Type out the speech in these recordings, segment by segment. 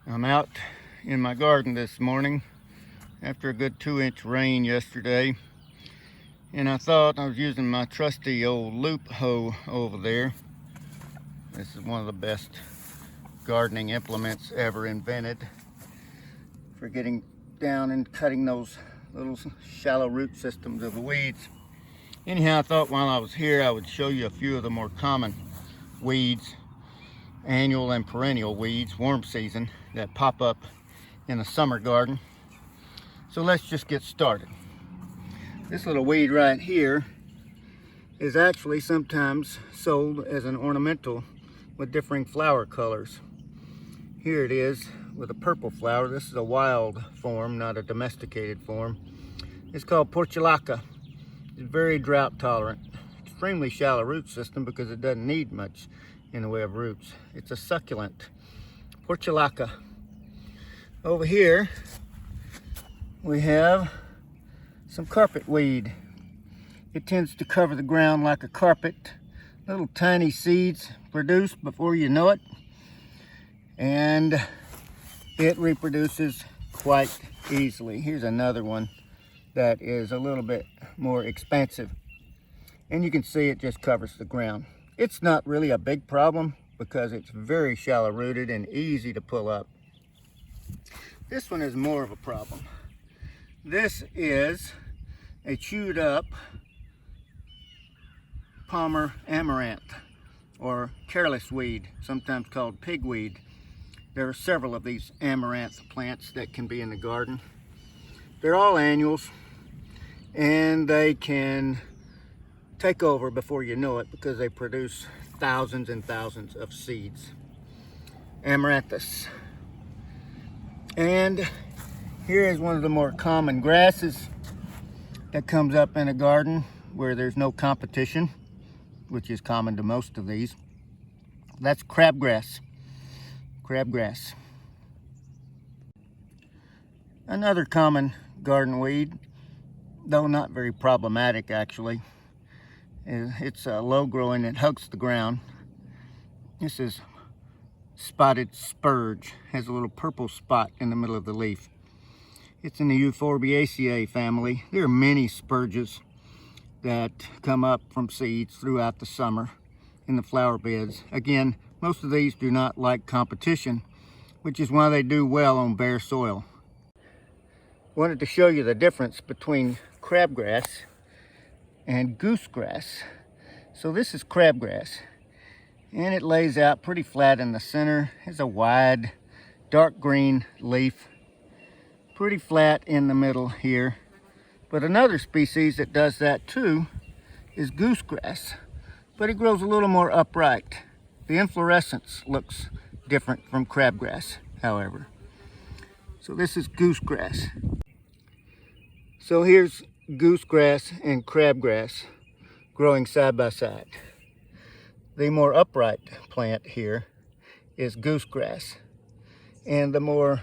I'm out in my garden this morning after a good 2-inch rain yesterday, and I thought I was using my trusty old loop hoe over there. This is one of the best gardening implements ever invented for getting down and cutting those little shallow root systems of the weeds. Anyhow, I thought while I was here I would show you a few of the more common weeds, annual and perennial weeds, warm season, that pop up in a summer garden. So let's just get started. This little weed right here is actually sometimes sold as an ornamental with differing flower colors. Here it is with a purple flower. This is a wild form, not a domesticated form. It's called Portulaca. It's very drought tolerant. Extremely shallow root system because it doesn't need much in the way of roots. It's a succulent. Portulaca. Over here we have some carpet weed. It tends to cover the ground like a carpet. Little tiny seeds produced before you know it, and it reproduces quite easily. Here's another one that is a little bit more expansive, and you can see it just covers the ground. It's not really a big problem because it's very shallow rooted and easy to pull up. This one is more of a problem. This is a chewed up Palmer amaranth, or careless weed, sometimes called pigweed. There are several of these amaranth plants that can be in the garden. They're all annuals, and they can take over before you know it because they produce thousands and thousands of seeds. Amaranthus. And here is one of the more common grasses that comes up in a garden where there's no competition, which is common to most of these. That's crabgrass. Crabgrass. Another common garden weed, though not very problematic actually, it's low growing, it hugs the ground. This is spotted spurge. Has a little purple spot in the middle of the leaf. It's in the Euphorbiaceae family. There are many spurges that come up from seeds throughout the summer in the flower beds. Again, most of these do not like competition, which is why they do well on bare soil. Wanted to show you the difference between crabgrass and goosegrass. So this is crabgrass, and it lays out pretty flat in the center. It's a wide, dark green leaf, pretty flat in the middle here. But another species that does that too is goosegrass, but it grows a little more upright. The inflorescence looks different from crabgrass, however. So this is goosegrass. So here's goosegrass and crabgrass growing side by side. The more upright plant here is goosegrass, and the more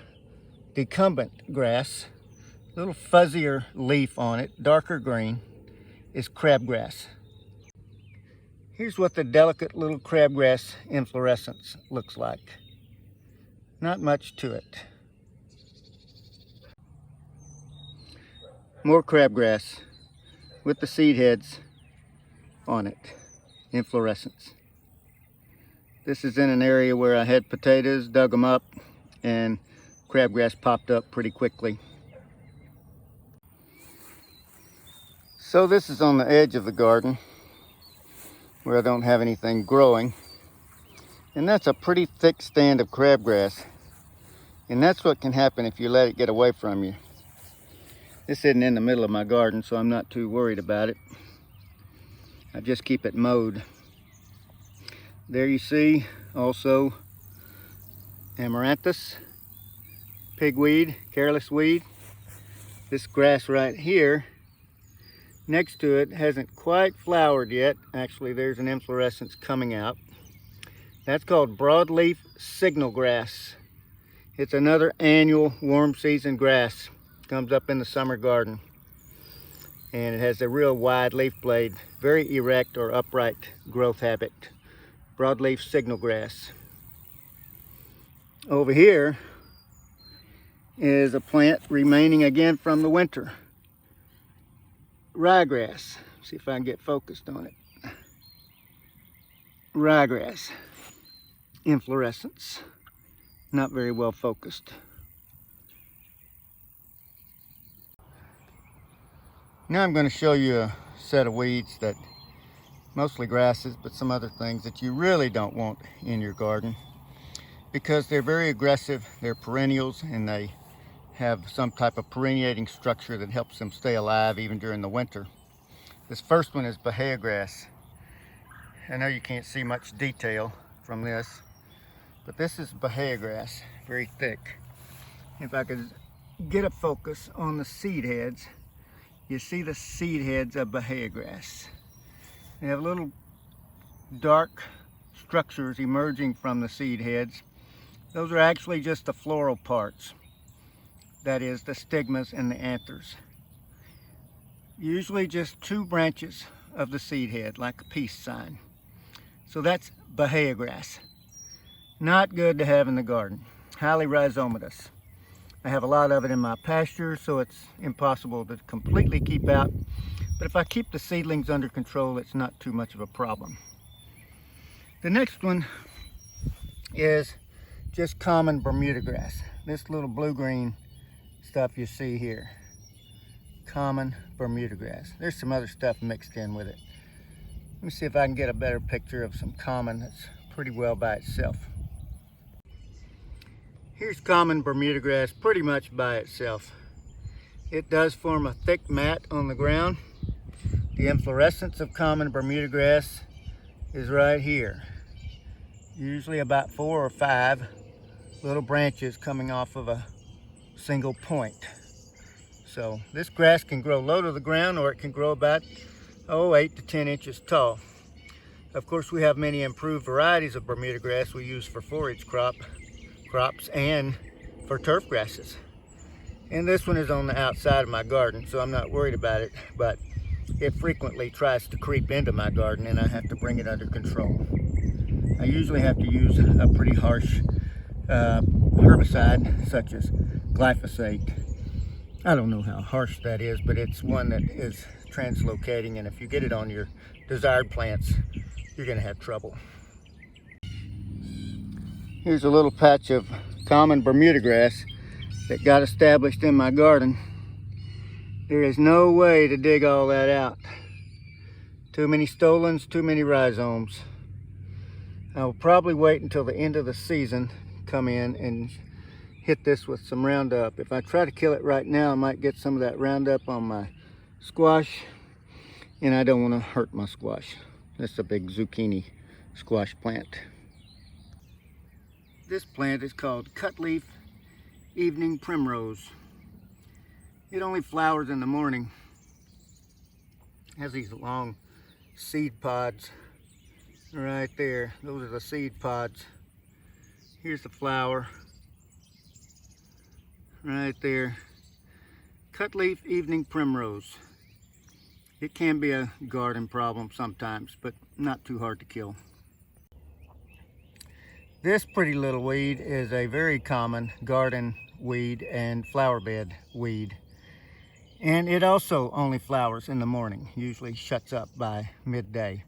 decumbent grass, little fuzzier leaf on it, darker green, is crabgrass. Here's what the delicate little crabgrass inflorescence looks like. Not much to it. More crabgrass with the seed heads on it, inflorescence. This is in an area where I had potatoes, dug them up, and crabgrass popped up pretty quickly. So this is on the edge of the garden where I don't have anything growing. And that's a pretty thick stand of crabgrass. And that's what can happen if you let it get away from you. This isn't in the middle of my garden, so I'm not too worried about it. I just keep it mowed. There you see also amaranthus, pigweed, careless weed. This grass right here next to it hasn't quite flowered yet. Actually, there's an inflorescence coming out. That's called broadleaf signal grass. It's another annual warm season grass. Comes up in the summer garden. And it has a real wide leaf blade, very erect or upright growth habit. Broadleaf signal grass. Over here, is a plant remaining again from the winter. Ryegrass. See if I can get focused on it. Ryegrass. Inflorescence. Not very well focused. Now I'm going to show you a set of weeds that, mostly grasses, but some other things that you really don't want in your garden because they're very aggressive. They're perennials and they have some type of perenniating structure that helps them stay alive even during the winter. This first one is Bahia grass. I know you can't see much detail from this, but this is Bahia grass, very thick. If I could get a focus on the seed heads, you see the seed heads of Bahia grass. They have little dark structures emerging from the seed heads. Those are actually just the floral parts. That is, the stigmas and the anthers. Usually just two branches of the seed head, like a peace sign. So that's Bahia grass. Not good to have in the garden. Highly rhizomatous. I have a lot of it in my pasture, so it's impossible to completely keep out. But if I keep the seedlings under control, it's not too much of a problem. The next one is just common Bermuda grass. This little blue-green stuff you see here. Common Bermuda grass. There's some other stuff mixed in with it. Let me see if I can get a better picture of some common that's pretty well by itself. Here's common Bermuda grass pretty much by itself. It does form a thick mat on the ground. The inflorescence of common Bermuda grass is right here. Usually about 4 or 5 little branches coming off of a single point. So this grass can grow low to the ground, or it can grow about 8 to 10 inches tall. Of course, we have many improved varieties of Bermuda grass we use for forage crops and for turf grasses. And this one is on the outside of my garden, so I'm not worried about it, but it frequently tries to creep into my garden and I have to bring it under control. I usually have to use a pretty harsh herbicide such as glyphosate. I don't know how harsh that is, but it's one that is translocating, and if you get it on your desired plants, you're going to have trouble. Here's a little patch of common Bermuda grass that got established in my garden. There is no way to dig all that out. Too many stolons, too many rhizomes. I will probably wait until the end of the season, come in and hit this with some Roundup. If I try to kill it right now, I might get some of that Roundup on my squash, and I don't want to hurt my squash. That's a big zucchini squash plant. This plant is called Cutleaf Evening Primrose. It only flowers in the morning. It has these long seed pods right there. Those are the seed pods. Here's the flower right there. Cutleaf Evening Primrose. It can be a garden problem sometimes, but not too hard to kill. This pretty little weed is a very common garden weed and flower bed weed. And it also only flowers in the morning, usually shuts up by midday.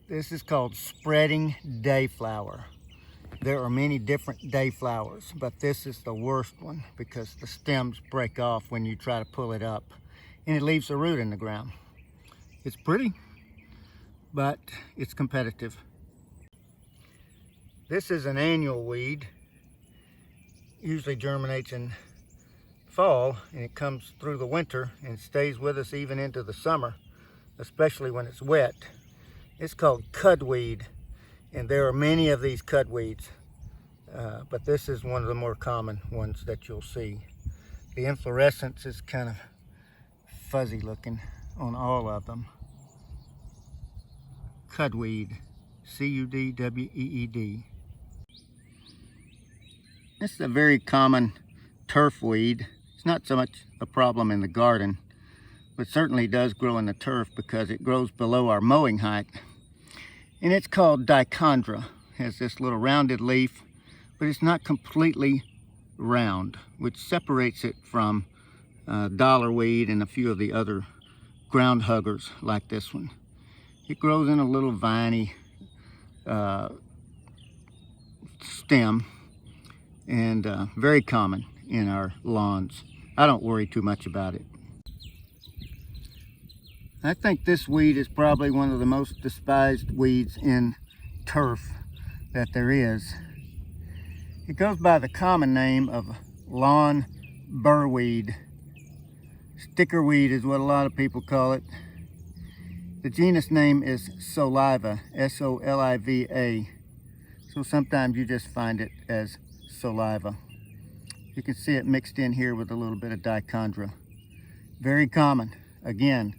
This is called spreading dayflower. There are many different dayflowers, but this is the worst one because the stems break off when you try to pull it up and it leaves a root in the ground. It's pretty, but it's competitive. This is an annual weed. Usually germinates in fall, and it comes through the winter and stays with us even into the summer, especially when it's wet. It's called cudweed, and there are many of these cudweeds, but this is one of the more common ones that you'll see. The inflorescence is kind of fuzzy looking on all of them. Cudweed, C-U-D-W-E-E-D. This is a very common turf weed. It's not so much a problem in the garden, but certainly does grow in the turf because it grows below our mowing height. And it's called dichondra. It has this little rounded leaf, but it's not completely round, which separates it from dollarweed and a few of the other ground huggers like this one. It grows in a little viney stem, and very common in our lawns. I don't worry too much about it. I think this weed is probably one of the most despised weeds in turf that there is. It goes by the common name of lawn burrweed. Stickerweed is what a lot of people call it. The genus name is Soliva, S-O-L-I-V-A. So sometimes you just find it as Soliva. You can see it mixed in here with a little bit of dichondra. Very common. Again,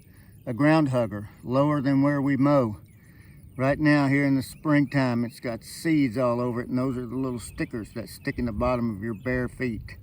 a ground hugger, lower than where we mow. Right now here in the springtime, it's got seeds all over it, and those are the little stickers that stick in the bottom of your bare feet.